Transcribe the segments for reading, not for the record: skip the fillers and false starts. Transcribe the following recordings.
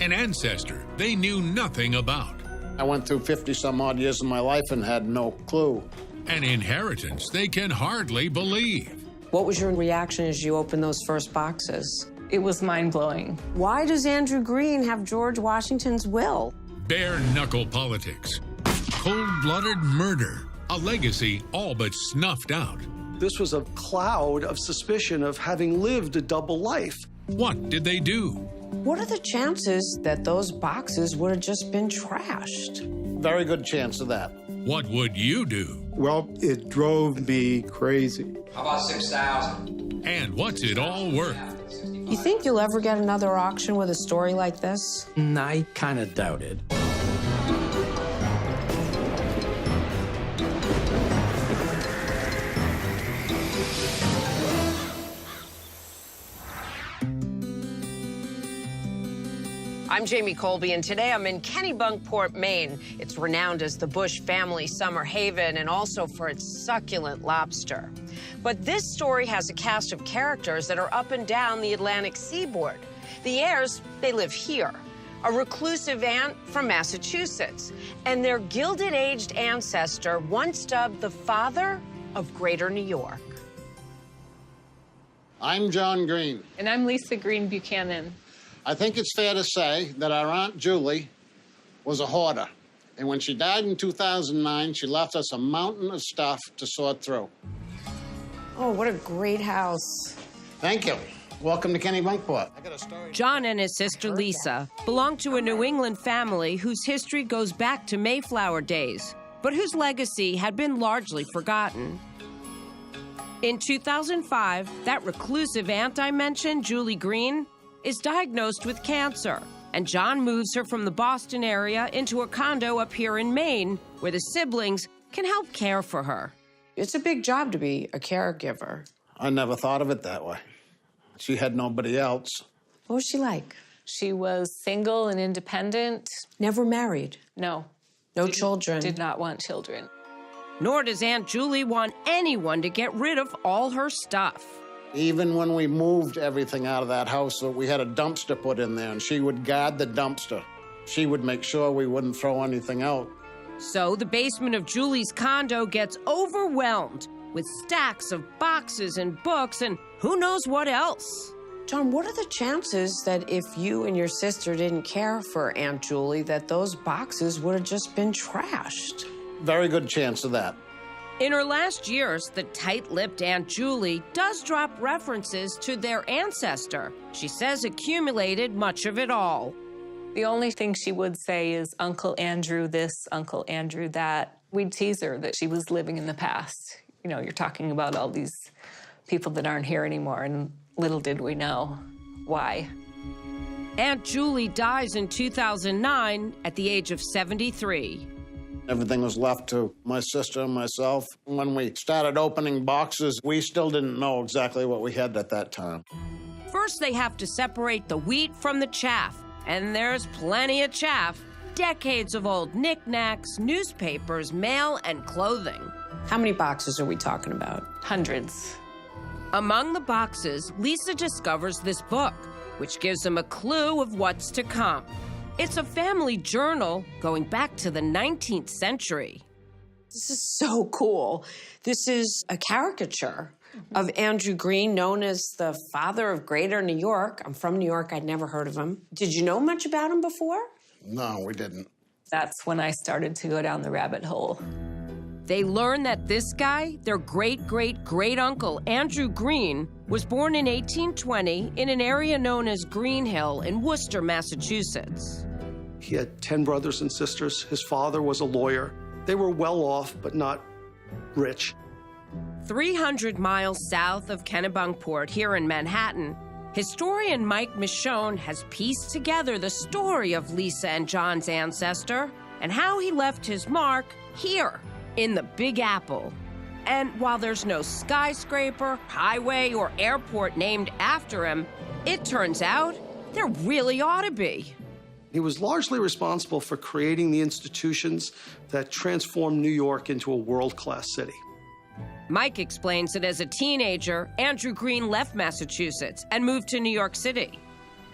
an ancestor they knew nothing about. I went through 50-some-odd years of my life and had no clue. An inheritance they can hardly believe. What was your reaction as you opened those first boxes? It was mind-blowing. Why does Andrew Green have George Washington's will? Bare-knuckle politics, cold-blooded murder, a legacy all but snuffed out. This was a cloud of suspicion of having lived a double life. What did they do? What are the chances that those boxes would have just been trashed? Very good chance of that. What would you do? Well, it drove me crazy. How about 6,000? And what's it all worth? You think you'll ever get another auction with a story like this? I kind of doubt it. I'm Jamie Colby, and today I'm in Kennebunkport, Maine. It's renowned as the Bush family summer haven and also for its succulent lobster. But this story has a cast of characters that are up and down the Atlantic seaboard. The heirs, they live here. A reclusive aunt from Massachusetts, and their gilded-aged ancestor once dubbed the father of Greater New York. I'm John Green. And I'm Lisa Green Buchanan. I think it's fair to say that our Aunt Julie was a hoarder. And when she died in 2009, she left us a mountain of stuff to sort through. Oh, what a great house. Thank you. Welcome to Kennebunkport. John and his sister Lisa belong to a New England family whose history goes back to Mayflower days, but whose legacy had been largely forgotten. In 2005, that reclusive aunt I mentioned, Julie Green, is diagnosed with cancer, and John moves her from the Boston area into a condo up here in Maine, where the siblings can help care for her. It's a big job to be a caregiver. I never thought of it that way. She had nobody else. What was she like? She was single and independent. Never married? No. No children? Did not want children. Nor does Aunt Julie want anyone to get rid of all her stuff. Even when we moved everything out of that house, we had a dumpster put in there, and she would guard the dumpster. She would make sure we wouldn't throw anything out. So the basement of Julie's condo gets overwhelmed with stacks of boxes and books and who knows what else. John, what are the chances that if you and your sister didn't care for Aunt Julie, that those boxes would have just been trashed? Very good chance of that. In her last years, the tight-lipped Aunt Julie does drop references to their ancestor. She says accumulated much of it all. The only thing she would say is Uncle Andrew this, Uncle Andrew that. We'd tease her that she was living in the past. You know, you're talking about all these people that aren't here anymore, and little did we know why. Aunt Julie dies in 2009 at the age of 73. Everything was left to my sister and myself. When we started opening boxes, we still didn't know exactly what we had at that time. First, they have to separate the wheat from the chaff. And there's plenty of chaff. Decades of old knickknacks, newspapers, mail, and clothing. How many boxes are we talking about? Hundreds. Among the boxes, Lisa discovers this book, which gives them a clue of what's to come. It's a family journal going back to the 19th century. This is so cool. This is a caricature of Andrew Green, known as the father of Greater New York. I'm from New York. I'd never heard of him. Did you know much about him before? No, we didn't. That's when I started to go down the rabbit hole. They learn that this guy, their great-great-great-uncle, Andrew Green, was born in 1820 in an area known as Green Hill in Worcester, Massachusetts. He had 10 brothers and sisters. His father was a lawyer. They were well off, but not rich. 300 miles south of Kennebunkport, here in Manhattan, historian Mike Michonne has pieced together the story of Lisa and John's ancestor and how he left his mark here in the Big Apple. And while there's no skyscraper, highway, or airport named after him, it turns out there really ought to be. He was largely responsible for creating the institutions that transformed New York into a world-class city. Mike explains that as a teenager, Andrew Green left Massachusetts and moved to New York City.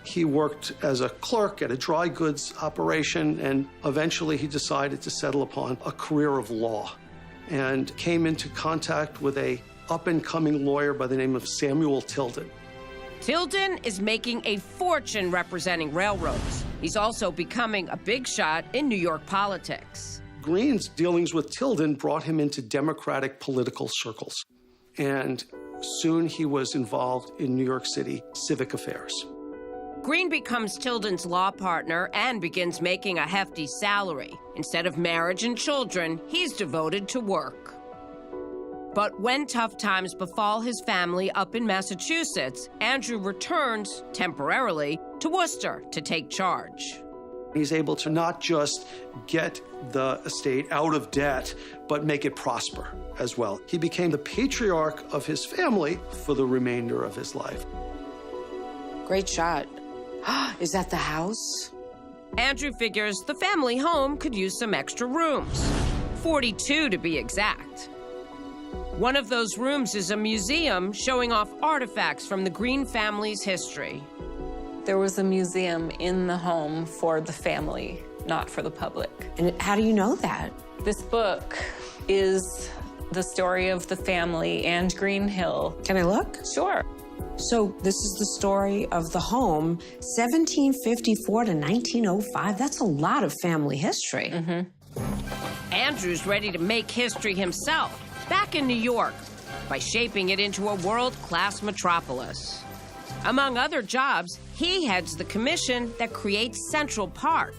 He worked as a clerk at a dry goods operation, and eventually he decided to settle upon a career of law and came into contact with a up-and-coming lawyer by the name of Samuel Tilden. Tilden is making a fortune representing railroads. He's also becoming a big shot in New York politics. Greene's dealings with Tilden brought him into Democratic political circles, and soon he was involved in New York City civic affairs. Greene becomes Tilden's law partner and begins making a hefty salary. Instead of marriage and children, he's devoted to work. But when tough times befall his family up in Massachusetts, Andrew returns, temporarily, to Worcester to take charge. He's able to not just get the estate out of debt, but make it prosper as well. He became the patriarch of his family for the remainder of his life. Great shot. Is that the house? Andrew figures the family home could use some extra rooms. 42 to be exact. One of those rooms is a museum showing off artifacts from the Greene family's history. There was a museum in the home for the family, not for the public. And how do you know that? This book is the story of the family and Green Hill. Can I look? Sure. So this is the story of the home, 1754 to 1905. That's a lot of family history. Mm-hmm. Andrew's ready to make history himself, back in New York, by shaping it into a world-class metropolis. Among other jobs, he heads the commission that creates Central Park.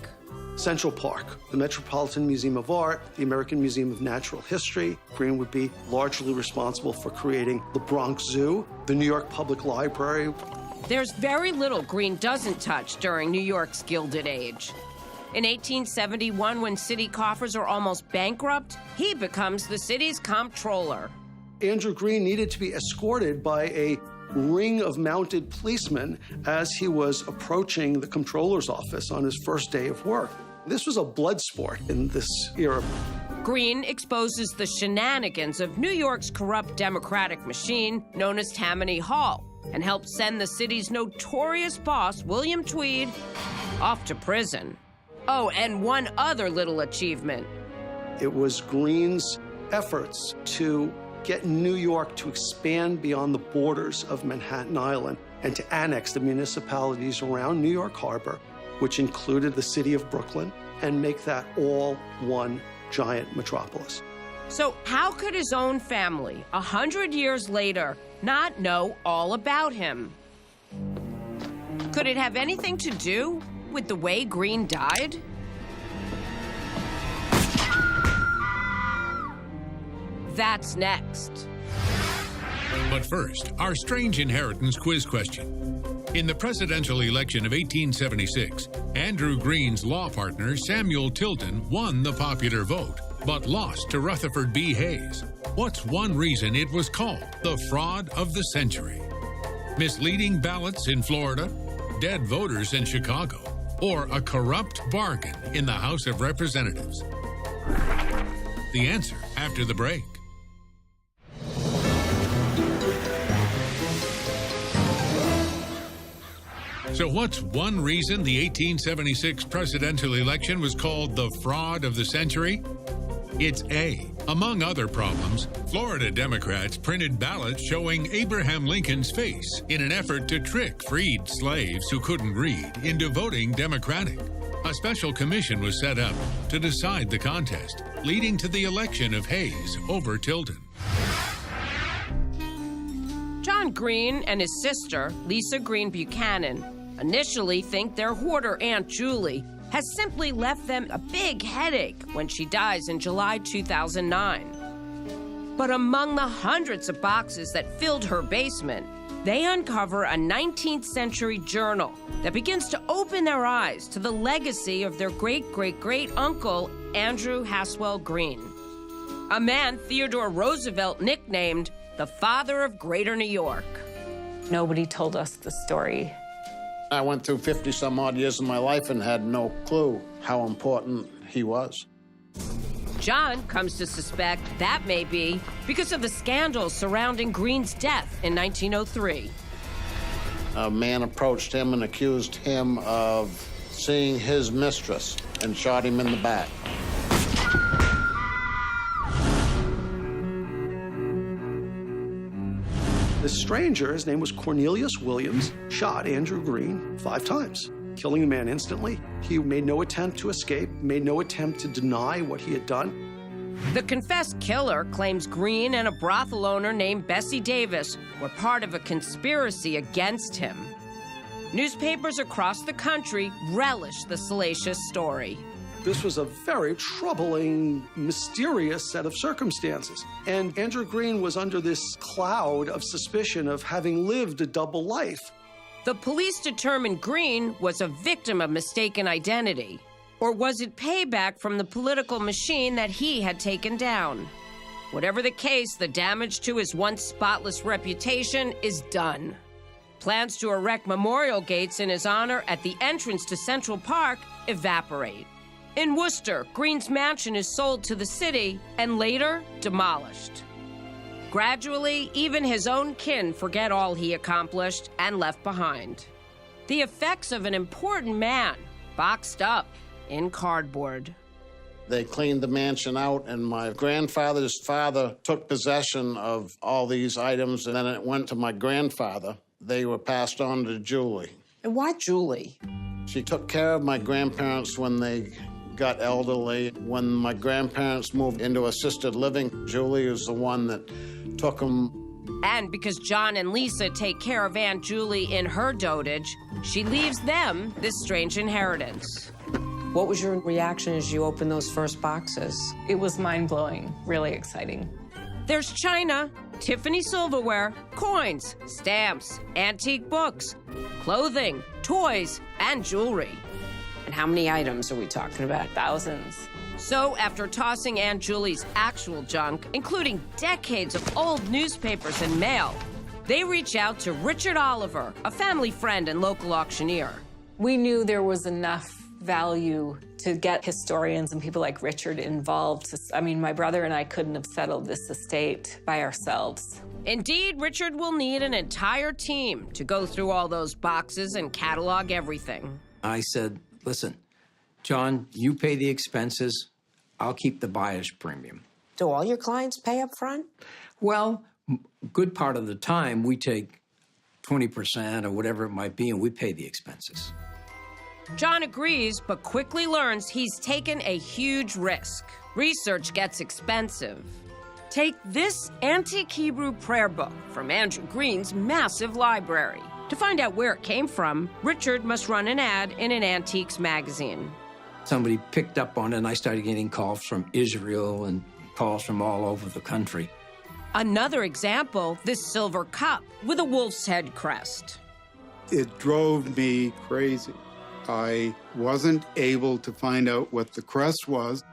Central Park, the Metropolitan Museum of Art, the American Museum of Natural History. Greene would be largely responsible for creating the Bronx Zoo, the New York Public Library. There's very little Greene doesn't touch during New York's Gilded Age. In 1871, when city coffers are almost bankrupt, he becomes the city's comptroller. Andrew Greene needed to be escorted by a ring of mounted policemen as he was approaching the comptroller's office on his first day of work. This was a blood sport in this era. Greene exposes the shenanigans of New York's corrupt Democratic machine known as Tammany Hall and helps send the city's notorious boss, William Tweed, off to prison. Oh, and one other little achievement. It was Greene's efforts to get New York to expand beyond the borders of Manhattan Island and to annex the municipalities around New York Harbor, which included the city of Brooklyn, and make that all one giant metropolis. So how could his own family, 100 years later, not know all about him? Could it have anything to do with the way Greene died? That's next. But first, our strange inheritance quiz question. In the presidential election of 1876, Andrew Greene's law partner, Samuel Tilden, won the popular vote, but lost to Rutherford B. Hayes. What's one reason it was called the fraud of the century? Misleading ballots in Florida, dead voters in Chicago, or a corrupt bargain in the House of Representatives? The answer after the break. So what's one reason the 1876 presidential election was called the fraud of the century? It's A. Among other problems, Florida Democrats printed ballots showing Abraham Lincoln's face in an effort to trick freed slaves who couldn't read into voting Democratic. A special commission was set up to decide the contest, leading to the election of Hayes over Tilden. John Greene and his sister, Lisa Greene Buchanan, initially think their hoarder Aunt Julie has simply left them a big headache when she dies in July 2009. But among the hundreds of boxes that filled her basement, they uncover a 19th century journal that begins to open their eyes to the legacy of their great-great-great-uncle, Andrew Haswell Greene, a man Theodore Roosevelt nicknamed the father of Greater New York. Nobody told us the story. I went through 50-some-odd years of my life and had no clue how important he was. John comes to suspect that may be because of the scandals surrounding Greene's death in 1903. A man approached him and accused him of seeing his mistress and shot him in the back. The stranger, his name was Cornelius Williams, shot Andrew Green 5 times, killing the man instantly. He made no attempt to escape, made no attempt to deny what he had done. The confessed killer claims Green and a brothel owner named Bessie Davis were part of a conspiracy against him. Newspapers across the country relish the salacious story. This was a very troubling, mysterious set of circumstances. And Andrew Green was under this cloud of suspicion of having lived a double life. The police determined Green was a victim of mistaken identity. Or was it payback from the political machine that he had taken down? Whatever the case, the damage to his once spotless reputation is done. Plans to erect memorial gates in his honor at the entrance to Central Park evaporate. In Worcester, Green's mansion is sold to the city and later demolished. Gradually, even his own kin forget all he accomplished and left behind. The effects of an important man boxed up in cardboard. They cleaned the mansion out, and my grandfather's father took possession of all these items, and then it went to my grandfather. They were passed on to Julie. And why Julie? She took care of my grandparents when they got elderly. When my grandparents moved into assisted living, Julie was the one that took them. And because John and Lisa take care of Aunt Julie in her dotage, she leaves them this strange inheritance. What was your reaction as you opened those first boxes? It was mind-blowing, really exciting. There's china, Tiffany silverware, coins, stamps, antique books, clothing, toys, and jewelry. And how many items are we talking about? Thousands. So after tossing Aunt Julie's actual junk, including decades of old newspapers and mail, they reach out to Richard Oliver, a family friend and local auctioneer. We knew there was enough value to get historians and people like Richard involved. I mean, my brother and I couldn't have settled this estate by ourselves. Indeed, Richard will need an entire team to go through all those boxes and catalog everything. I said, listen, John, you pay the expenses. I'll keep the buyer's premium. Do all your clients pay up front? Well, good part of the time, we take 20% or whatever it might be, and we pay the expenses. John agrees, but quickly learns he's taken a huge risk. Research gets expensive. Take this antique Hebrew prayer book from Andrew Green's massive library. To find out where it came from, Richard must run an ad in an antiques magazine. Somebody picked up on it, and I started getting calls from Israel and calls from all over the country. Another example, this silver cup with a wolf's head crest. It drove me crazy. I wasn't able to find out what the crest was.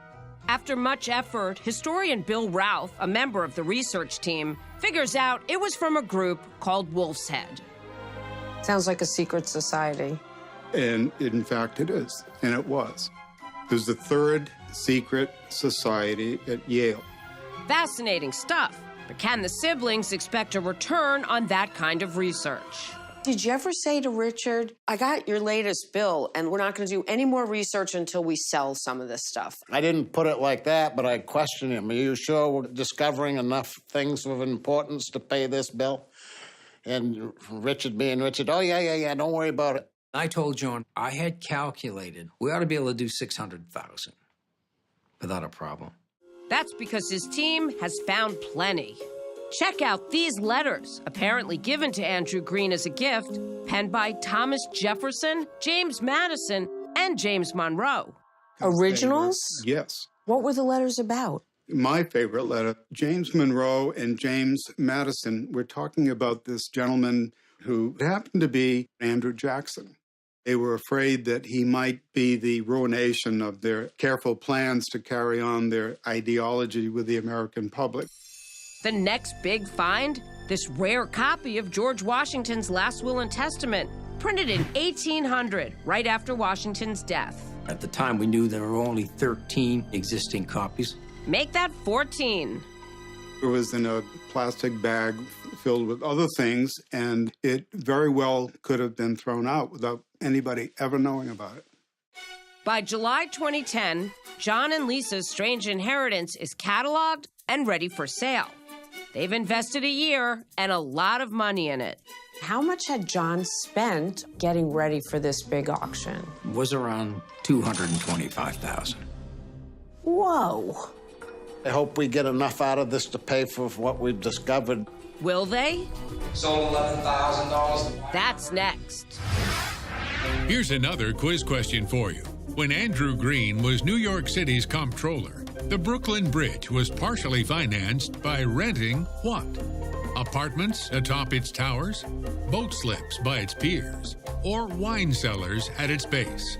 After much effort, historian Bill Routh, a member of the research team, figures out it was from a group called Wolf's Head. Sounds like a secret society. And in fact, it is. And it was. There's the third secret society at Yale. Fascinating stuff. But can the siblings expect a return on that kind of research? Did you ever say to Richard, I got your latest bill, and we're not going to do any more research until we sell some of this stuff? I didn't put it like that, but I questioned him. Are you sure we're discovering enough things of importance to pay this bill? And Richard being Richard, oh, yeah, don't worry about it. I told John I had calculated we ought to be able to do 600,000 without a problem. That's because his team has found plenty. Check out these letters, apparently given to Andrew Green as a gift, penned by Thomas Jefferson, James Madison, and James Monroe. Originals? Yes. What were the letters about? My favorite letter, James Monroe and James Madison were talking about this gentleman who happened to be Andrew Jackson. They were afraid that he might be the ruination of their careful plans to carry on their ideology with the American public. The next big find, this rare copy of George Washington's last will and testament, printed in 1800, right after Washington's death. At the time, we knew there were only 13 existing copies. Make that 14. It was in a plastic bag filled with other things, and it very well could have been thrown out without anybody ever knowing about it. By July 2010, John and Lisa's strange inheritance is cataloged and ready for sale. They've invested a year and a lot of money in it. How much had John spent getting ready for this big auction? It was around $225,000. Whoa. I hope we get enough out of this to pay for what we've discovered. Will they? Sold $11,000. That's next. Here's another quiz question for you. When Andrew Green was New York City's comptroller, the Brooklyn Bridge was partially financed by renting what? Apartments atop its towers, boat slips by its piers, or wine cellars at its base?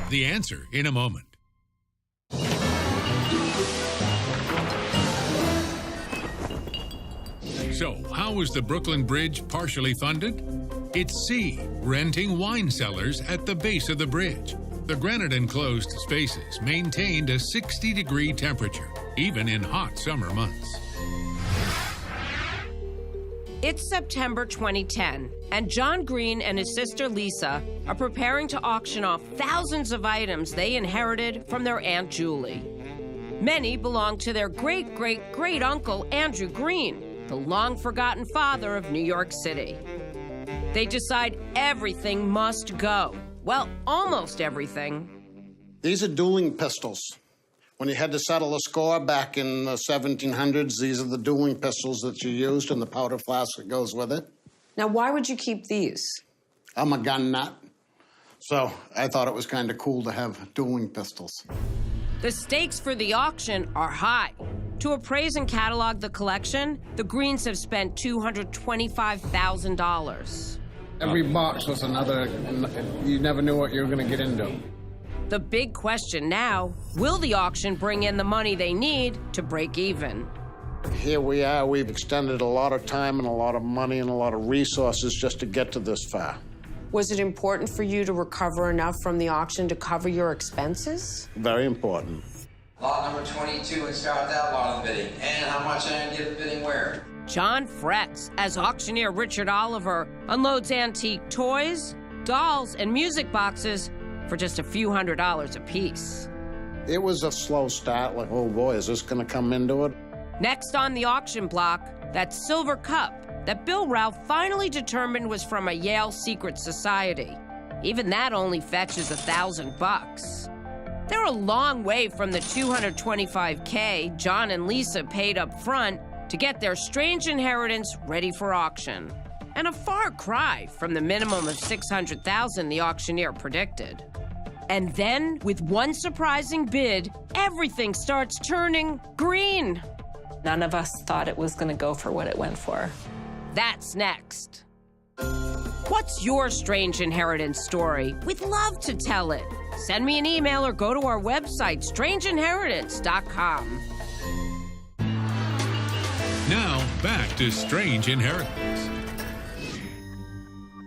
The answer in a moment. So, how was the Brooklyn Bridge partially funded? It's C, renting wine cellars at the base of the bridge. The granite-enclosed spaces maintained a 60-degree temperature, even in hot summer months. It's September 2010, and John Green and his sister Lisa are preparing to auction off thousands of items they inherited from their Aunt Julie. Many belong to their great-great-great-uncle Andrew Green, the long-forgotten father of New York City. They decide everything must go. Well, almost everything. These are dueling pistols. When you had to settle a score back in the 1700s, these are the dueling pistols that you used and the powder flask that goes with it. Now, why would you keep these? I'm a gun nut, so I thought it was kind of cool to have dueling pistols. The stakes for the auction are high. To appraise and catalog the collection, the Greens have spent $225,000. Every box was another, you never knew what you were going to get into. The big question now, will the auction bring in the money they need to break even? Here we are, we've extended a lot of time and a lot of money and a lot of resources just to get to this far. Was it important for you to recover enough from the auction to cover your expenses? Very important. Lot number 22 and start that lot of bidding. And how much I get bidding where? John frets as auctioneer Richard Oliver unloads antique toys, dolls, and music boxes for just a few $100s apiece. It was a slow start, like, oh boy, is this going to come into it? Next on the auction block, that silver cup that Bill Ralph finally determined was from a Yale secret society. Even that only fetches $1,000. They're a long way from the $225K John and Lisa paid up front to get their strange inheritance ready for auction. And a far cry from the minimum of $600,000 the auctioneer predicted. And then, with one surprising bid, everything starts turning green. None of us thought it was going to go for what it went for. That's next. What's your strange inheritance story? We'd love to tell it. Send me an email or go to our website, strangeinheritance.com. Now, back to Strange Inheritance.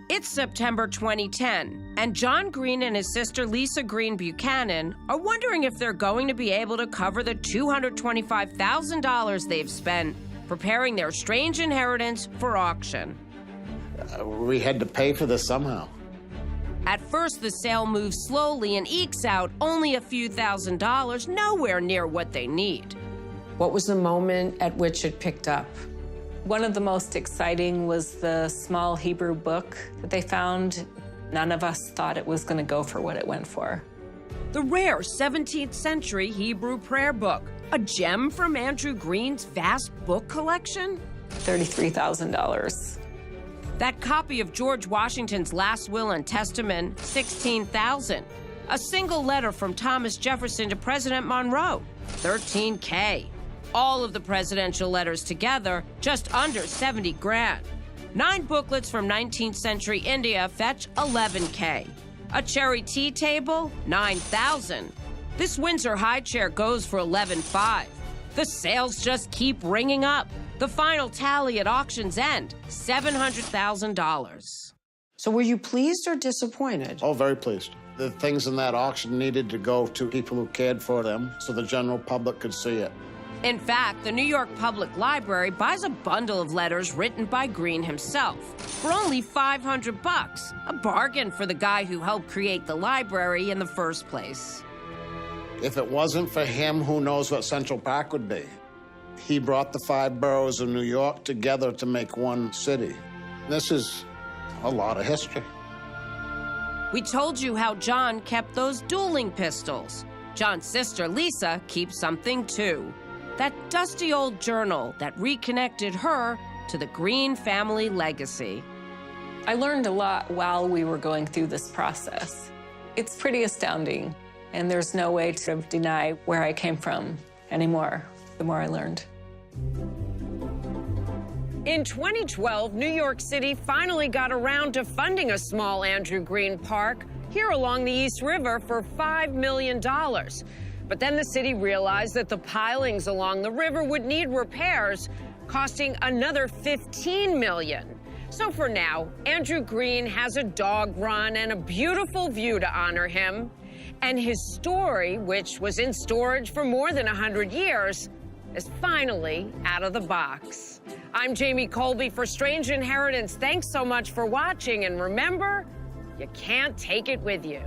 It's September 2010, and John Green and his sister Lisa Green Buchanan are wondering if they're going to be able to cover the $225,000 they've spent preparing their strange inheritance for auction. We had to pay for this somehow. At first, the sale moves slowly and ekes out only a few $1,000s, nowhere near what they need. What was the moment at which it picked up? One of the most exciting was the small Hebrew book that they found. None of us thought it was going to go for what it went for. The rare 17th century Hebrew prayer book, a gem from Andrew Green's vast book collection? $33,000. That copy of George Washington's last will and testament, $16,000. A single letter from Thomas Jefferson to President Monroe, $13K. All of the presidential letters together, just under 70 grand. 9 booklets from 19th century India fetch $11K. A cherry tea table, $9,000. This Windsor high chair goes for $11,500. The sales just keep ringing up. The final tally at auction's end, $700,000. So were you pleased or disappointed? Oh, very pleased. The things in that auction needed to go to people who cared for them so the general public could see it. In fact, the New York Public Library buys a bundle of letters written by Green himself for only $500, a bargain for the guy who helped create the library in the first place. If it wasn't for him, who knows what Central Park would be? He brought the 5 boroughs of New York together to make one city. This is a lot of history. We told you how John kept those dueling pistols. John's sister, Lisa, keeps something too. That dusty old journal that reconnected her to the Green family legacy. I learned a lot while we were going through this process. It's pretty astounding, and there's no way to deny where I came from anymore, the more I learned. In 2012, New York City finally got around to funding a small Andrew Green Park here along the East River for $5 million. But then the city realized that the pilings along the river would need repairs, costing another $15 million. So for now, Andrew Green has a dog run and a beautiful view to honor him. And his story, which was in storage for more than 100 years, is finally out of the box. I'm Jamie Colby for Strange Inheritance. Thanks so much for watching, and remember, you can't take it with you.